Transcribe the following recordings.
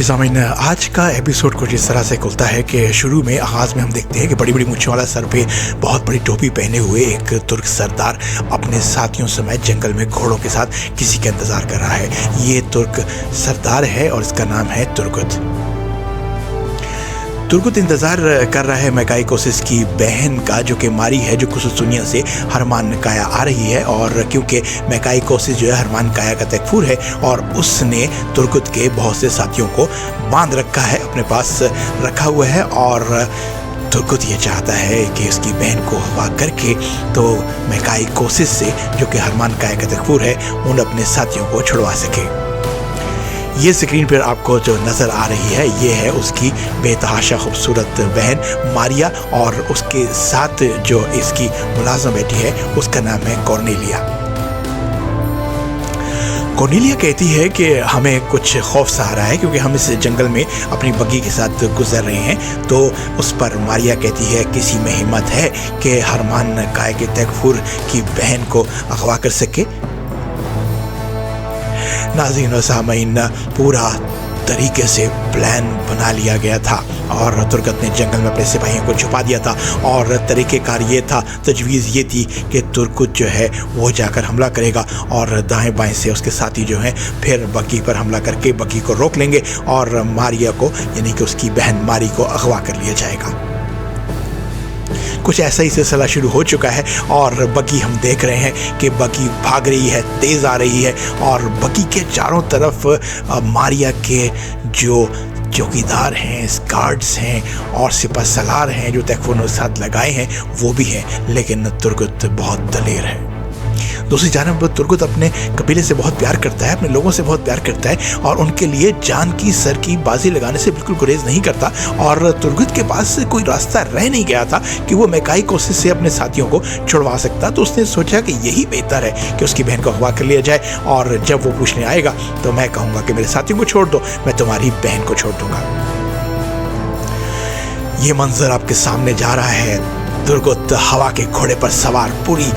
जी सामीन, आज का एपिसोड कुछ इस तरह से खुलता है कि शुरू में आगाज़ में हम देखते हैं कि बड़ी बड़ी मूंछों वाला, सर पे बहुत बड़ी टोपी पहने हुए एक तुर्क सरदार अपने साथियों समेत जंगल में घोड़ों के साथ किसी का इंतज़ार कर रहा है। ये तुर्क सरदार है और इसका नाम है तुर्गुत। तुर्गुत इंतज़ार कर रहा है मैकाइकोसिस की बहन का, जो कि मारी है, जो कुसुसुनिया से हरमान काया आ रही है। और क्योंकि मैकाइकोसिस जो है हरमान काया का तकफूर है और उसने तुर्गुत के बहुत से साथियों को बांध रखा है, अपने पास रखा हुआ है। और तुर्गुत ये चाहता है कि उसकी बहन को अगवा करके तो मैकाइकोसिस से, जो कि हरमान काया का तकफूर है, उन अपने साथियों को छुड़वा सके। ये स्क्रीन पर आपको जो नज़र आ रही है ये है उसकी बेतहाशा खूबसूरत बहन मारिया, और उसके साथ जो इसकी मुलाज़िम बेटी है उसका नाम है कॉर्नेलिया। कॉर्नेलिया कहती है कि हमें कुछ खौफ सा आ रहा है क्योंकि हम इस जंगल में अपनी बग्गी के साथ गुजर रहे हैं। तो उस पर मारिया कहती है किसी में हिम्मत है कि हरमान काया के तकफूर की बहन को अगवा कर सके। नाज़रीन व सामीन, पूरा तरीके से प्लान बना लिया गया था और तुर्गुत ने जंगल में अपने सिपाहियों को छुपा दिया था। और तरीक़ेकार ये था, तजवीज़ ये थी कि तुर्गुत जो है वो जाकर हमला करेगा और दाएं बाएं से उसके साथी जो हैं फिर बग्गी पर हमला करके बग्गी को रोक लेंगे और मारिया को, यानी कि उसकी बहन मारी को अगवा कर लिया जाएगा। कुछ ऐसा ही सिलसिला शुरू हो चुका है और बग्गी हम देख रहे हैं कि बग्गी भाग रही है, तेज़ आ रही है और बग्गी के चारों तरफ मारिया के जो चौकीदार हैं, गार्ड्स हैं और सिपह सलार हैं जो तकफूर के साथ लगाए हैं वो भी हैं। लेकिन तुर्गुत बहुत दलेर है। दूसरी जानब तुर्गुत अपने कबीले से बहुत प्यार करता है, अपने लोगों से बहुत प्यार करता है और उनके लिए जान की सर की बाजी लगाने से बिल्कुल गुरेज नहीं करता। और तुर्गुत के पास कोई रास्ता रह नहीं गया था कि वो मैकाइकोसिस से अपने साथियों को छुड़वा सकता। तो उसने सोचा कि यही बेहतर है कि उसकी बहन को अगवा कर लिया जाए और जब वो पूछने आएगा तो मैं कहूँगा कि मेरे साथियों को छोड़ दो, मैं तुम्हारी बहन को छोड़ दूंगा। ये मंजर आपके सामने जा रहा है। तुर्गुत हवा के घोड़े पर सवार पूरी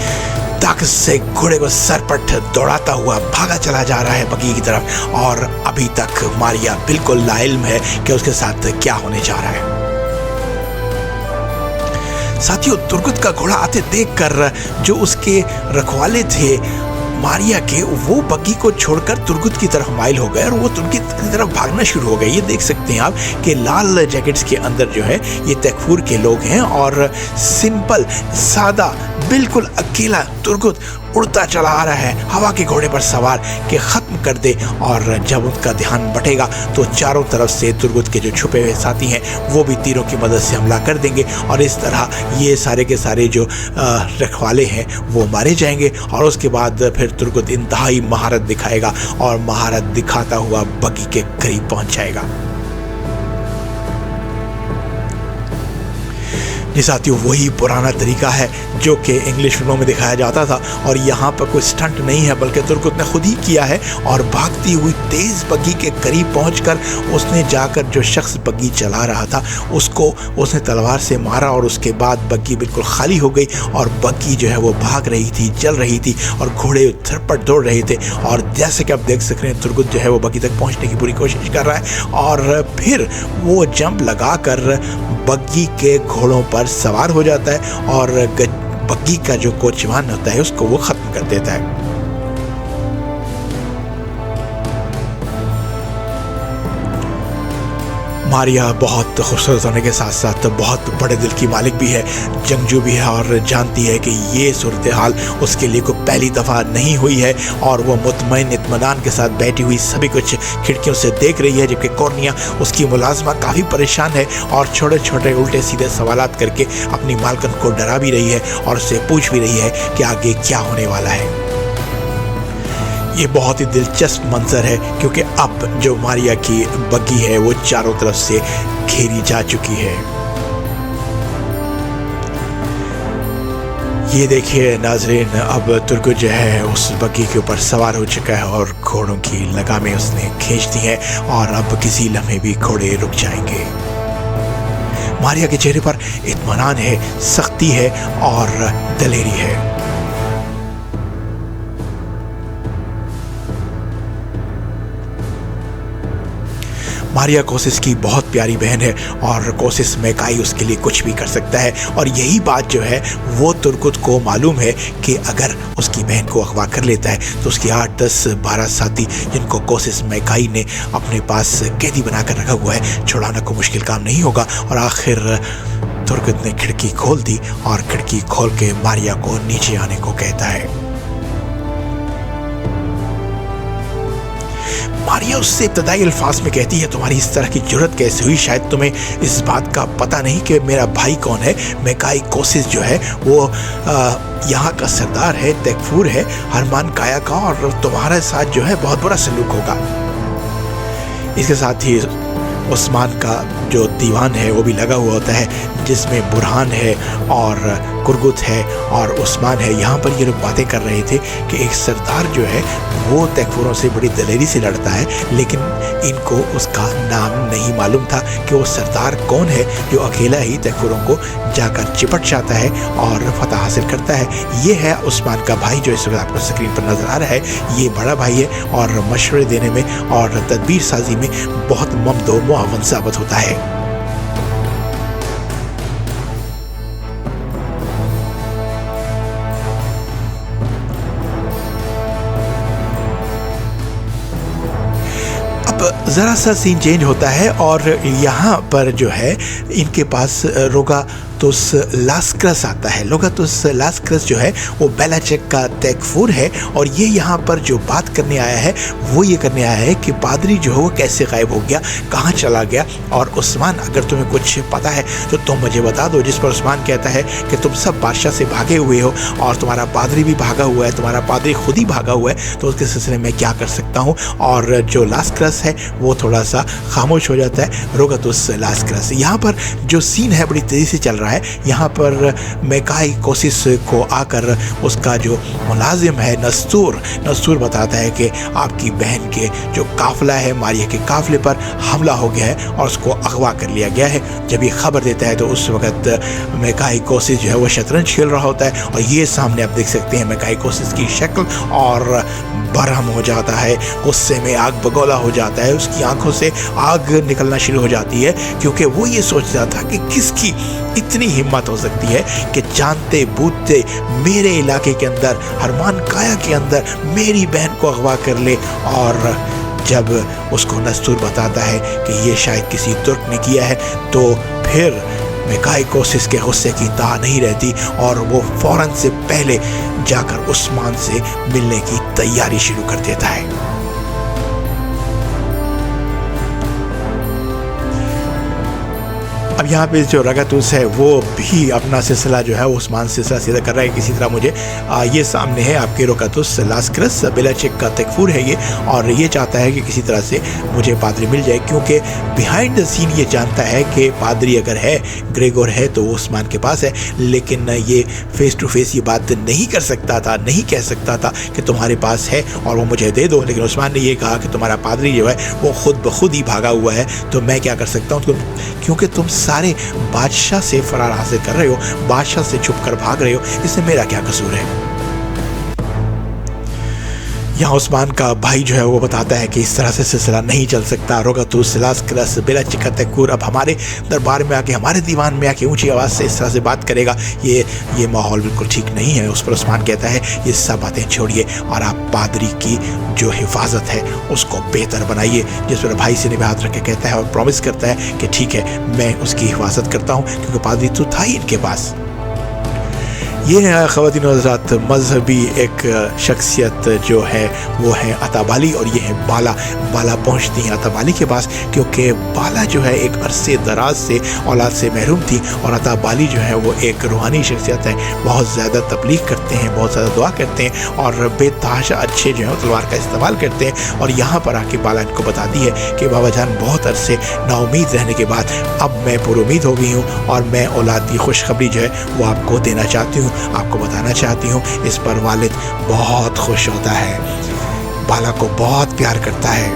ताकत से घोड़े को सरपट दौड़ाता हुआ भागा चला जा रहा है बग्गी की तरफ। और अभी तक मारिया बिल्कुल लाइल्म है कि उसके साथ क्या होने जा रहा है। साथियों, तुर्गुत का घोड़ा आते देखकर जो उसके रखवाले थे मारिया के, वो बग्गी को छोड़कर तुर्गुत की तरफ माइल हो गए और वो तुर्गुत की तरफ भागना शुरू हो गए। ये देख सकते हैं आप कि लाल जैकेट्स के अंदर जो है ये तकफूर के लोग हैं और सिंपल सादा बिल्कुल अकेला तुर्गुत उड़ता चला आ रहा है हवा के घोड़े पर सवार के ख़त्म कर दे। और जब उनका ध्यान बटेगा तो चारों तरफ से तुर्गुत के जो छुपे हुए साथी हैं वो भी तीरों की मदद से हमला कर देंगे और इस तरह ये सारे के सारे जो रखवाले हैं वो मारे जाएंगे। और उसके बाद फिर तुर्गुत इंतहाई महारत दिखाएगा और महारत दिखाता हुआ बग्गी के करीब पहुंच जाएगा। जी साथियों, वही पुराना तरीका है जो कि इंग्लिश फिल्मों में दिखाया जाता था और यहाँ पर कोई स्टंट नहीं है बल्कि तुर्गुत ने खुद ही किया है। और भागती हुई तेज़ बग्गी के करीब पहुंचकर उसने जाकर जो शख्स बग्गी चला रहा था उसको उसने तलवार से मारा और उसके बाद बग्गी बिल्कुल खाली हो गई और बग्गी जो है वो भाग रही थी, चल रही थी और घोड़े थरपट दौड़ रहे थे। और जैसे कि आप देख सक रहे हैं तुर्गुत जो है वो बग्गी तक पहुँचने की पूरी कोशिश कर रहा है और फिर वो जंप लगा कर बग्गी के घोड़ों पर सवार हो जाता है और बग्गी का जो कोचवान होता है उसको वो ख़त्म कर देता है। मारिया बहुत खूबसूरत होने के साथ साथ बहुत बड़े दिल की मालिक भी है, जंगजू भी है और जानती है कि ये सूरत हाल उसके लिए कोई पहली दफ़ा नहीं हुई है। और वो मुतमईन इत्मीनान के साथ बैठी हुई सभी कुछ खिड़कियों से देख रही है, जबकि कॉर्निया उसकी मुलाजमा काफ़ी परेशान है और छोटे छोटे उल्टे सीधे सवालात करके अपनी मालकन को डरा भी रही है और उससे पूछ भी रही है कि आगे क्या होने वाला है। ये बहुत ही दिलचस्प मंजर है क्योंकि अब जो मारिया की बग्गी है वो चारों तरफ से घेरी जा चुकी है। ये देखिए नाजरीन, अब तुर्गुत जो है उस बग्गी के ऊपर सवार हो चुका है और घोड़ों की लगामें उसने खींच दी हैं और अब किसी लम्हे भी घोड़े रुक जाएंगे। मारिया के चेहरे पर इत्मीनान है, सख्ती है और दलेरी है। मारिया कोसिस की बहुत प्यारी बहन है और कोसिस मेकाई उसके लिए कुछ भी कर सकता है। और यही बात जो है वो तुर्कुत को मालूम है कि अगर उसकी बहन को अगवा कर लेता है तो उसके 8, 10, 12 साथी जिनको कोसिस मेकाई ने अपने पास कैदी बनाकर रखा हुआ है, छुड़ाना को मुश्किल काम नहीं होगा। और आखिर तुर्कुत ने खिड़की खोल दी और खिड़की खोल के मारिया को नीचे आने को कहता है। मारिया उससे इब्तदाई अल्फाज में कहती है, तुम्हारी इस तरह की जुर्रत कैसे हुई? शायद तुम्हें इस बात का पता नहीं कि मेरा भाई कौन है। मेकाई कोसिस जो है वो यहाँ का सरदार है, तेकफूर है, हरमान काया का, और तुम्हारे साथ जो है बहुत बुरा सलूक होगा। इसके साथ ही उस्मान का जो दीवान है वो भी लगा हुआ होता है, जिसमें बुरहान है और कुर्गुत है और उस्मान है। यहाँ पर ये लोग बातें कर रहे थे कि एक सरदार जो है वो तैकफुरों से बड़ी दलेरी से लड़ता है, लेकिन इनको उसका नाम नहीं मालूम था कि वो सरदार कौन है जो अकेला ही तैकफुरों को जाकर चिपट जाता है और फतह हासिल करता है। ये है उस्मान का भाई जो इस वक्त आपको स्क्रीन पर नज़र आ रहा है। ये बड़ा भाई है और मशवरे देने में और तदबीर साजी में बहुत ममदो मुआवन साबित होता है। ज़रा सा सीन चेंज होता है और यहाँ पर जो है इनके पास रोगातुस लास्क्रस आता है। रोगातुस लास्क्रस जो है वो बेलाचेक का तैकफूर है और ये यहाँ पर जो बात करने आया है वो ये करने आया है कि पादरी जो है वो कैसे गायब हो गया, कहाँ चला गया। और उस्मान, अगर तुम्हें कुछ पता है तो तुम मुझे बता दो। जिस पर उस्मान कहता है कि तुम सब बादशाह से भागे हुए हो और तुम्हारा पादरी भी भागा हुआ है, तुम्हारा पादरी खुद ही भागा हुआ है, तो उसके सिलसिले में क्या कर सकता हूँ। और जो लास्क्रस है वो थोड़ा सा खामोश हो जाता है। रोगातुस लास्क्रस यहाँ पर जो सीन है बड़ी तेज़ी से चल रहा है। यहाँ पर मेकाई कोसिस को आकर उसका जो मुलाजिम है नस्तूर बताता है कि आपकी बहन के जो काफिला है, मारिया के काफिले पर हमला हो गया है और उसको अगवा कर लिया गया है। जब ये खबर देता है तो उस वक्त मेकाई कोसिस जो है वो शतरंज खेल रहा होता है और ये सामने आप देख सकते हैं मेकाई कोसिस की शक्ल, और बरहम हो जाता है, गुस्से में आग बगोला हो जाता है, उसकी आंखों से आग निकलना शुरू हो जाती है, क्योंकि वो ये सोचता था कि किसकी इतनी हिम्मत हो सकती है कि जानते बूझते मेरे इलाके के अंदर, हरमान काया के अंदर मेरी बहन को अगवा कर ले। और जब उसको नस्तूर बताता है कि ये शायद किसी तुर्क ने किया है, तो फिर मेकाई कोसिस के गुस्से की इंतहा नहीं रहती और वो फौरन से पहले जाकर उस्मान से मिलने की तैयारी शुरू कर देता है। अब यहाँ पे जो रोगातुस है वो भी अपना सिलसिला जो है उस्मान सिलसिला सीधा कर रहा है। किसी तरह मुझे ये सामने है आपके रोगातुस लास्क्रस, बेलाचेक का तैकफूर है ये, और ये चाहता है कि किसी तरह से मुझे पादरी मिल जाए, क्योंकि बिहाइंड द सीन ये जानता है कि पादरी अगर है, ग्रेगोर है, तो वो उस्मान के पास है। लेकिन ये फेस टू फेस ये बात नहीं कर सकता था, नहीं कह सकता था कि तुम्हारे पास है और वो मुझे दे दो। लेकिन उस्मान ने ये कहा कि तुम्हारा पादरी जो है वो खुद ब खुद ही भागा हुआ है, तो मैं क्या कर सकता हूँ, क्योंकि तुम सारे बादशाह से फरार हासिल कर रहे हो, बादशाह से छुप कर भाग रहे हो, इसमें मेरा क्या कसूर है। यहाँ उस्मान का भाई जो है वो बताता है कि इस तरह से सिलसिला नहीं चल सकता। रोगातुस लास्क्रस बेलाचेक का तैकफूर अब हमारे दरबार में आके, हमारे दीवान में आके ऊंची आवाज़ से इस तरह से बात करेगा, ये माहौल बिल्कुल ठीक नहीं है। उस पर उस्मान कहता है ये सब बातें छोड़िए और आप पादरी की जो हिफाजत है उसको बेहतर बनाइए। जिस पर भाई से निभात रख के कहता है और प्रॉमिस करता है कि ठीक है, मैं उसकी हिफाजत करता हूँ, क्योंकि पादरी तो था ही इनके पास। ये है ख़वातीन व हज़रात मजहबी एक शख्सियत जो है वो है अताबाली, और ये है बाला पहुंचती हैं अताबाली के पास, क्योंकि बाला जो है एक अरसे दराज से औलाद से महरूम थी और अताबाली जो है वो एक रूहानी शख्सियत है। बहुत ज़्यादा तबलीग करते हैं, बहुत ज़्यादा दुआ करते हैं और बेतहाशा अच्छे जो है तलवार का इस्तेमाल करते हैं। और यहाँ पर आके बाला इनको बताती है कि बाबा जान बहुत अरसे नाउमीद रहने के बाद अब मैं पुरुमीद हो गई हूँ और मैं औलाद की खुशखबरी जो है वो आपको देना चाहती हूँ, आपको बताना चाहती हूँ। इस पर वालिद बहुत खुश होता है, बाला को बहुत प्यार करता है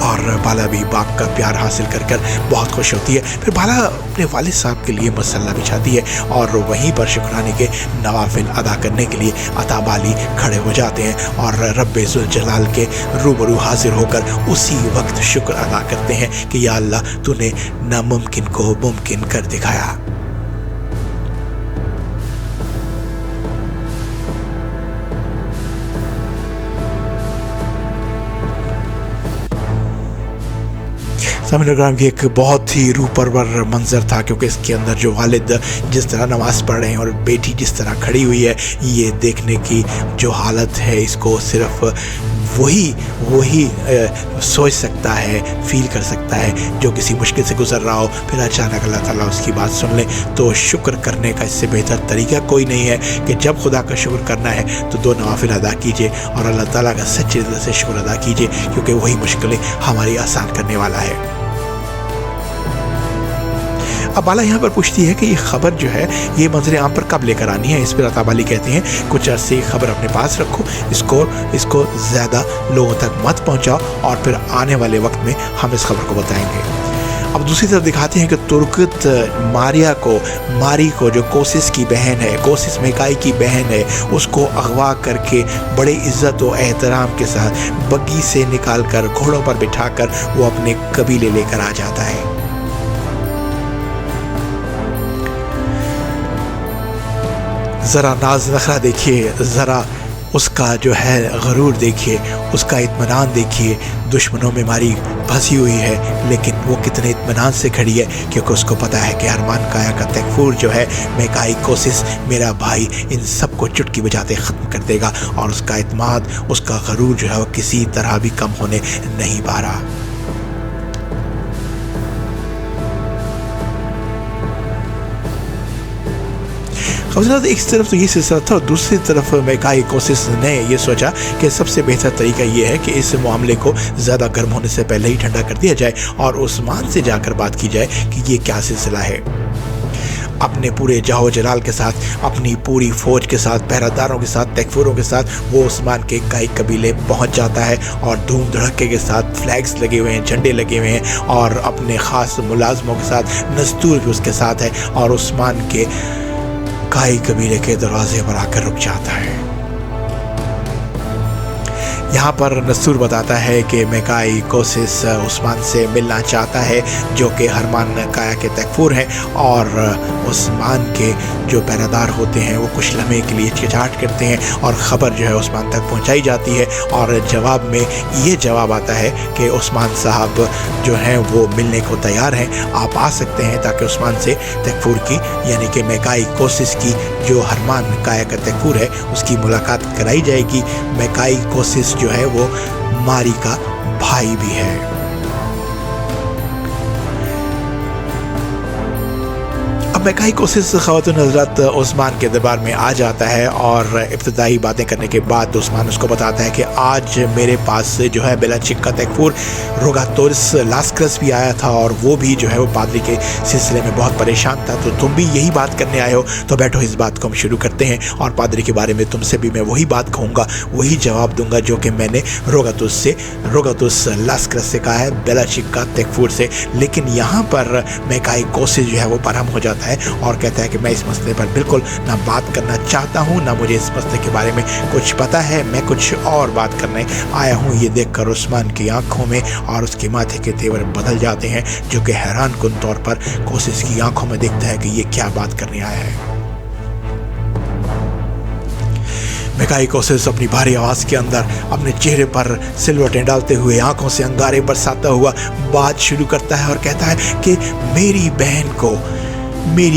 और और बाला भी बाप का प्यार हासिल कर कर बहुत खुश होती है। फिर बाला अपने वालिद साहब के लिए मसल्ला बिछाती है और वहीं पर शुक्राने के नवाफिल अदा करने के लिए अता बाली खड़े हो जाते हैं और रब्बे ज़ुल जलाल के रूबरू हाजिर होकर उसी वक्त शुक्र अदा करते हैं कि या अल्लाह तूने नामुमकिन को मुमकिन कर दिखाया। सामने की एक बहुत ही रूह परवर मंजर था, क्योंकि इसके अंदर जो वालिद जिस तरह नमाज़ पढ़ रहे हैं और बेटी जिस तरह खड़ी हुई है, ये देखने की जो हालत है इसको सिर्फ वही सोच सकता है, फील कर सकता है जो किसी मुश्किल से गुजर रहा हो, फिर अचानक अल्लाह ताला उसकी बात सुन ले। तो शुक्र करने का इससे बेहतर तरीका कोई नहीं है कि जब खुदा का शुक्र करना है तो 2 नवाफिल अदा कीजिए और अल्लाह ताला का सच्चे दिल से शुक्र अदा कीजिए, क्योंकि वही मुश्किलें हमारी आसान करने वाला है। अब बाला यहाँ पर पूछती है कि ये खबर जो है ये मंजर आम पर कब लेकर आनी है। इस पर अता बाली कहती हैं कुछ अरसे खबर अपने पास रखो, इसको ज़्यादा लोगों तक मत पहुँचाओ और फिर आने वाले वक्त में हम इस खबर को बताएंगे। अब दूसरी तरफ दिखाते हैं कि तुर्कत मारी को जो कोसिस की बहन है, कोसिस मेकाई की बहन है, उसको अगवा करके बड़े इज्जत और एहतराम के साथ बग्गी से निकाल कर घोड़ों पर बिठाकर वो अपने कबीले लेकर आ जाता है। ज़रा नाज नखरा देखिए, ज़रा उसका जो है गरूर देखिए, उसका इत्मीनान देखिए। दुश्मनों में मारी फंसी हुई है लेकिन वो कितने इत्मीनान से खड़ी है, क्योंकि उसको पता है कि अरमान काया का तकफूर जो है मेकाई कोसिस मेरा भाई इन सबको चुटकी बजाते ख़त्म कर देगा, और उसका इत्मीनान, उसका गरूर जो है वो किसी तरह भी कम होने नहीं पा रहा। एक तरफ तो ये सिलसिला था और दूसरी तरफ मेकाई कोसिस ने ये सोचा कि सबसे बेहतर तरीका ये है कि इस मामले को ज़्यादा गर्म होने से पहले ही ठंडा कर दिया जाए और उस्मान से जाकर बात की जाए कि ये क्या सिलसिला है। अपने पूरे जाहो जलाल के साथ, अपनी पूरी फौज के साथ, पहरादारों के साथ, तकफूरों के साथ वो उस्मान के कई कबीले पहुंच जाता है और धूम धड़के के साथ फ्लैग्स लगे हुए हैं, झंडे लगे हुए हैं और अपने ख़ास मुलाजमों के साथ नस्तूर भी उसके साथ है और उस्मान के काई कबीले के दरवाजे पर आकर रुक जाता है। यहाँ पर नस्तूर बताता है कि मेकाई कोसिस उस्मान से मिलना चाहता है, जो कि अरमान काया के तकफूर हैं, और उस्मान के जो पहरेदार होते हैं वो कुछ लम्हे के लिए हिचकिचाहट करते हैं और ख़बर जो है उस्मान तक पहुँचाई जाती है और जवाब में ये जवाब आता है कि उस्मान साहब जो हैं वो मिलने को तैयार हैं, आप आ सकते हैं, ताकि उस्मान से तकफूर की यानी कि मेकाई कोसिस की जो अरमान काया का तकफूर है उसकी मुलाकात कराई जाएगी। मेकाई कोसिस जो है वो मारी का भाई भी है। अब मेकाई कोसिस ख़वातीन हज़रात उस्मान के दरबार में आ जाता है और इब्तिदाई बातें करने के बाद उस्मान उसको बताता है कि आज मेरे पास से जो है बेलाचिक का तकफूर रोगातोरिस लास्क्रस भी आया था और वो भी जो है वो पादरी के सिलसिले में बहुत परेशान था, तो तुम भी यही बात करने आए हो, तो बैठो इस बात को हम शुरू करते हैं और पादरी के बारे में तुमसे भी मैं वही बात कहूँगा, वही जवाब दूंगा जो कि मैंने रोगातोरिस लास्क्रस से कहा है, बेलाचिक का तकफूर से। लेकिन यहाँ पर मेकाई कोसिस जो है वो बरहम हो जाता है और कहता है कि मैं इस मसले पर बिल्कुल ना बात करना चाहता हूँ, ना मुझे इस मसले के बारे में कुछ पता है, मैं कुछ और बात करने आया हूँ। ये देखकर उस्मान की आंखों में और उसके माथे के तेवर बदल जाते हैं, जो कि हैरान कुन तौर पर कोसिस की आंखों में देखता है कि ये क्या बात करने आया है। मेकाई कोसिस अपनी भारी आवाज़ के अंदर अपने चेहरे पर सिलवटें डालते हुए, आंखों से अंगारे बरसाता हुआ बात शुरू करता है और कहता है कि मेरी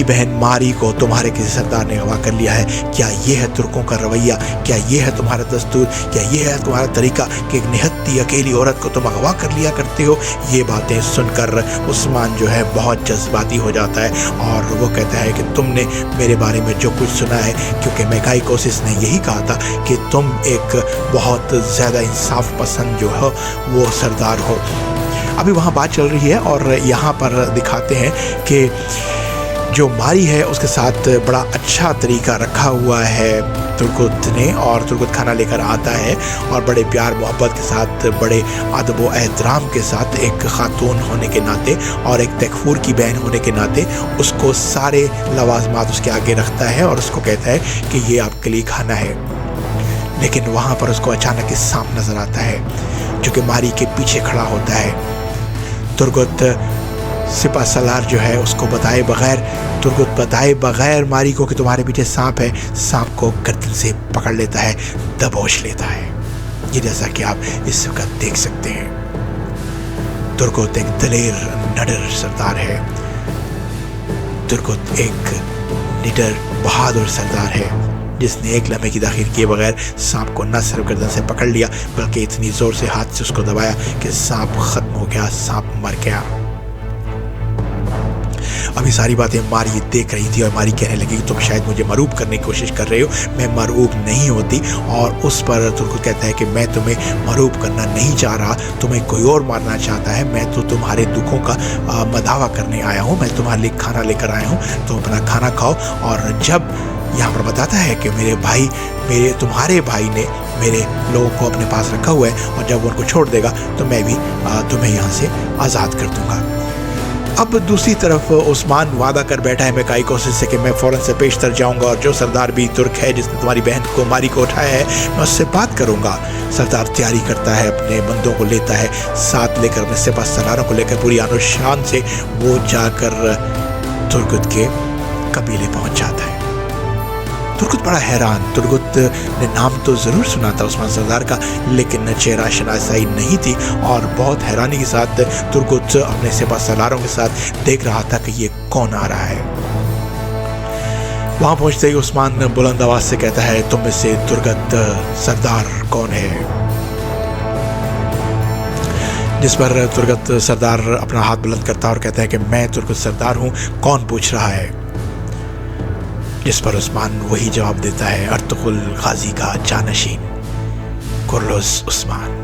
बहन मारी को तुम्हारे किसी सरदार ने अगवा कर लिया है। क्या ये है तुर्कों का रवैया? क्या ये है तुम्हारा दस्तूर? क्या ये है तुम्हारा तरीका कि एक निहत्ती अकेली औरत को तुम अगवा कर लिया करते हो? ये बातें सुनकर उस्मान जो है बहुत जज्बाती हो जाता है और वो कहता है कि तुमने मेरे बारे में जो कुछ सुना है, क्योंकि मेकाई कोसिस ने यही कहा था कि तुम एक बहुत ज़्यादा इंसाफ पसंद जो हो वो सरदार हो। अभी वहाँ बात चल रही है और यहाँ पर दिखाते हैं कि जो मारी है उसके साथ बड़ा अच्छा तरीका रखा रखा हुआ है तुर्गुत ने, और तुर्गुत खाना लेकर आता है और बड़े प्यार मोहब्बत के साथ, बड़े अदब व एहतराम के साथ, एक खातून होने के नाते और एक तकफूर की बहन होने के नाते उसको सारे लवाजमात उसके आगे रखता है और उसको कहता है कि ये आपके लिए खाना है। लेकिन वहाँ पर उसको अचानक एक सांप नज़र आता है जो कि मारी के पीछे खड़ा होता है। तुर्गुत सिपा सलार जो है उसको बताए बगैर मारी को कि तुम्हारे पीछे सांप है, सांप को गर्दन से पकड़ लेता है, दबोच लेता है। ये जैसा कि आप इस वक्त देख सकते हैं। तुर्गुत एक दलेर निडर सरदार है। तुर्गुत एक निडर बहादुर सरदार है जिसने एक लम्हे की ताखीर किए बगैर सांप को न सिर्फ गर्दन से पकड़ लिया बल्कि इतनी जोर से हाथ से उसको दबाया कि सांप खत्म हो गया, सांप मर गया। अभी सारी बातें मारी देख रही थी और मारी कहने लगी कि तुम शायद मुझे मरूब करने की कोशिश कर रहे हो। मैं मरूब नहीं होती। और उस पर तुर्गुत कहता है कि मैं तुम्हें मरूब करना नहीं चाह रहा, तुम्हें कोई और मारना चाहता है। मैं तो तुम्हारे दुखों का मदावा करने आया हूँ, मैं तुम्हारे लिए खाना लेकर आया हूँ, तुम अपना खाना खाओ। और जब यहाँ पर बताता है कि तुम्हारे भाई ने मेरे लोगों को अपने पास रखा हुआ है और जब वो उनको छोड़ देगा तो मैं भी तुम्हें यहाँ से आज़ाद कर दूँगा। अब दूसरी तरफ उस्मान वादा कर बैठा है मेकाई कोसिस से कि मैं फ़ौरन से पेशतर जाऊंगा और जो सरदार भी तुर्क है जिसने तुम्हारी बहन को मारी को उठाया है मैं उससे बात करूंगा। सरदार तैयारी करता है, अपने बंदों को लेता है, साथ लेकर अपने सिपा सलारों को लेकर पूरी आनो शान से वो जाकर तुर्गुत के कबीले पहुंच जाता है। तुर्गुत बड़ा हैरान। तुर्गुत ने नाम तो ज़रूर सुना था उस्मान सरदार का, लेकिन चेहरा शनासाई नहीं थी और बहुत हैरानी के साथ तुर्गुत अपने सिपा सलारों के साथ देख रहा था कि ये कौन आ रहा है। वहाँ पहुँचते ही उस्मान बुलंद आवाज़ से कहता है, तुम में से तुर्गुत सरदार कौन है? जिस पर तुर्गुत सरदार अपना हाथ बुलंद करता है और कहता है कि मैं तुर्गुत सरदार हूँ, कौन पूछ रहा है? जिस पर उस्मान वही जवाब देता है, अर्तुगरुल गाजी का जानशीन कुर्लुस उस्मान।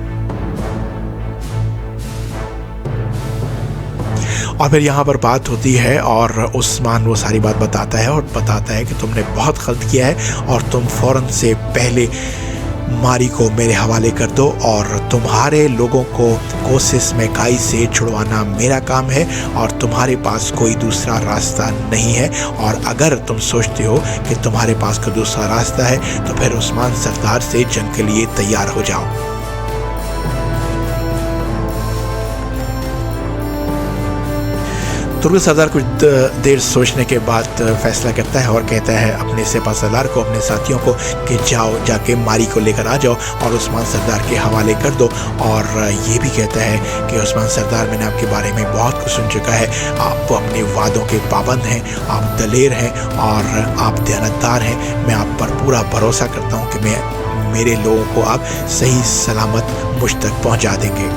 और फिर यहाँ पर बात होती है और उस्मान वो सारी बात बताता है और बताता है कि तुमने बहुत गलत किया है और तुम फ़ौरन से पहले मारी को मेरे हवाले कर दो और तुम्हारे लोगों को कोसिस मेकाई से छुड़वाना मेरा काम है और तुम्हारे पास कोई दूसरा रास्ता नहीं है। और अगर तुम सोचते हो कि तुम्हारे पास कोई दूसरा रास्ता है तो फिर उस्मान सरदार से जंग के लिए तैयार हो जाओ। तुर्गुत सरदार कुछ देर सोचने के बाद फैसला करता है और कहता है अपने सिपा सलार को, अपने साथियों को कि जाओ, जाके मारी को लेकर आ जाओ और उस्मान सरदार के हवाले कर दो। और ये भी कहता है कि उस्मान सरदार, मैंने आपके बारे में बहुत कुछ सुन चुका है, आप अपने वादों के पाबंद हैं, आप दलेर हैं और आप दयानतदार हैं। मैं आप पर पूरा भरोसा करता हूँ कि मेरे लोगों को आप सही सलामत मुझ तक पहुँचा देंगे।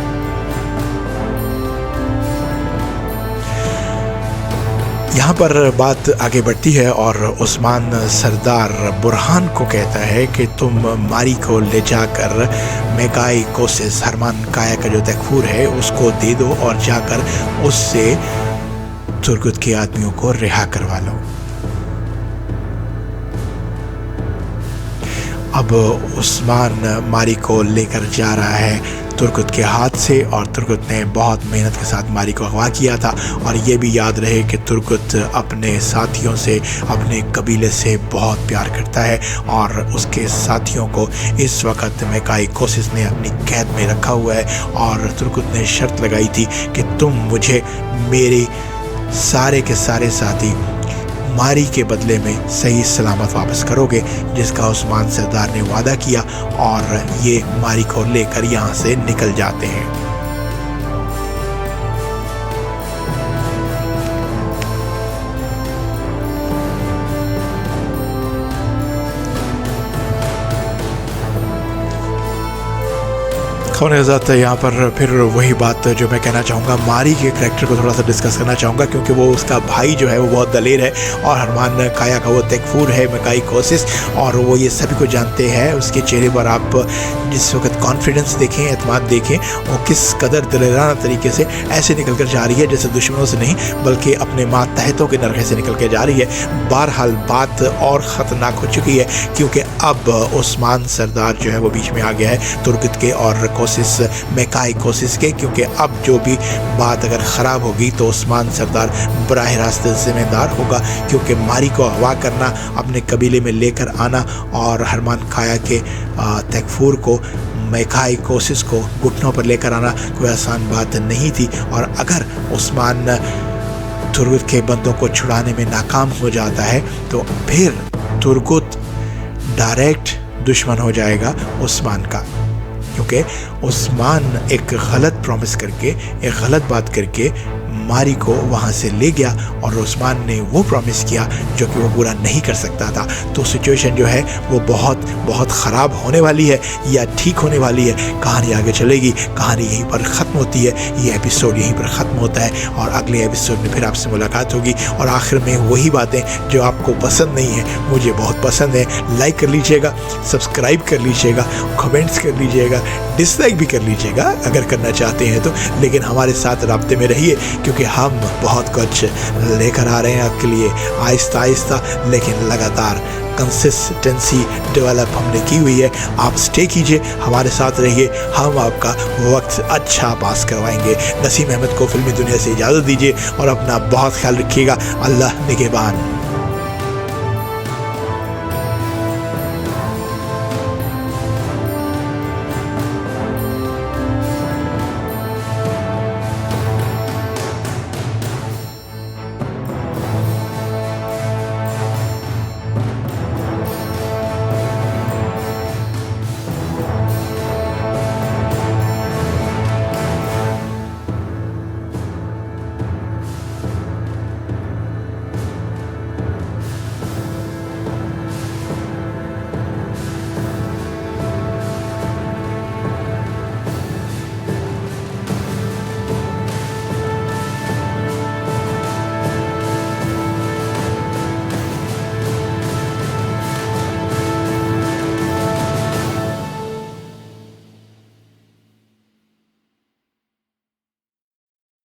यहाँ पर बात आगे बढ़ती है और उस्मान सरदार बुरहान को कहता है कि तुम मारी को ले जाकर मेकाई कोसिस हरमान काया का जो तकफूर है उसको दे दो और जाकर उससे तुर्गुत के आदमियों को रिहा करवा लो। अब उस्मान मारी को लेकर जा रहा है तुर्गुत के हाथ से और तुर्गुत ने बहुत मेहनत के साथ मारी को अगवा किया था। और ये भी याद रहे कि तुर्गुत अपने साथियों से, अपने कबीले से बहुत प्यार करता है और उसके साथियों को इस वक्त मेकाई कोसिस ने अपनी कैद में रखा हुआ है। और तुर्गुत ने शर्त लगाई थी कि तुम मुझे मेरे सारे के सारे साथी मारी के बदले में सही सलामत वापस करोगे, जिसका उस्मान सरदार ने वादा किया। और ये मारी को लेकर यहाँ से निकल जाते हैं। होने के साथ यहाँ पर फिर वही बात जो मैं कहना चाहूँगा, मारी के करैक्टर को थोड़ा सा डिस्कस करना चाहूँगा, क्योंकि वो उसका भाई जो है वो बहुत दलेर है और हरमान काया का वो तेकफूर है मेकाई कोसिस, और वो ये सभी को जानते हैं। उसके चेहरे पर आप जिस वक्त कॉन्फिडेंस देखें, एतमाद देखें, वो किस कदर दलेराना तरीके से ऐसे निकल कर जा रही है जैसे दुश्मनों से नहीं बल्कि अपने मातहतों के नरखे से निकल के जा रही है। बहरहाल बात और ख़तरनाक हो चुकी है, क्योंकि अब उस्मान सरदार जो है वो बीच में आ गया है तुर्गत के और कोसिस मेकाई कोसिस के, क्योंकि अब जो भी बात अगर ख़राब होगी तो उस्मान सरदार बराह रास्त ज़िम्मेदार होगा, क्योंकि मारी को अगवा करना, अपने कबीले में लेकर आना और हरमान काया के तेकफूर को, मेकाई कोसिस को घुटनों पर लेकर आना कोई आसान बात नहीं थी। और अगर उस्मान तुर्गत के बंदों को छुड़ाने में नाकाम हो जाता है तो फिर तुर्गत डायरेक्ट दुश्मन हो जाएगा उस्मान का, क्योंकि उस्मान एक गलत प्रॉमिस करके, एक गलत बात करके मारी को वहाँ से ले गया और उस्मान ने वो प्रॉमिस किया जो कि वो पूरा नहीं कर सकता था। तो सिचुएशन जो है वो बहुत बहुत ख़राब होने वाली है या ठीक होने वाली है। कहानी आगे चलेगी, कहानी यहीं पर ख़त्म होती है, ये एपिसोड यहीं पर ख़त्म होता है और अगले एपिसोड में फिर आपसे मुलाकात होगी। और आखिर में वही बातें जो आपको पसंद नहीं है मुझे बहुत पसंद है। लाइक कर लीजिएगा, सब्सक्राइब कर लीजिएगा, कमेंट्स कर लीजिएगा, डिसलाइक भी कर लीजिएगा अगर करना चाहते हैं तो, लेकिन हमारे साथ राब्ते में रहिए, क्योंकि हम बहुत कुछ लेकर आ रहे हैं आपके लिए आहिस्ता आहिस्ता लेकिन लगातार। कंसिस्टेंसी डेवलप हमने की हुई है। आप स्टे कीजिए, हमारे साथ रहिए, हम आपका वक्त अच्छा पास करवाएंगे। नसीम अहमद को फिल्मी दुनिया से इजाज़त दीजिए और अपना बहुत ख्याल रखिएगा। अल्लाह निगहबान।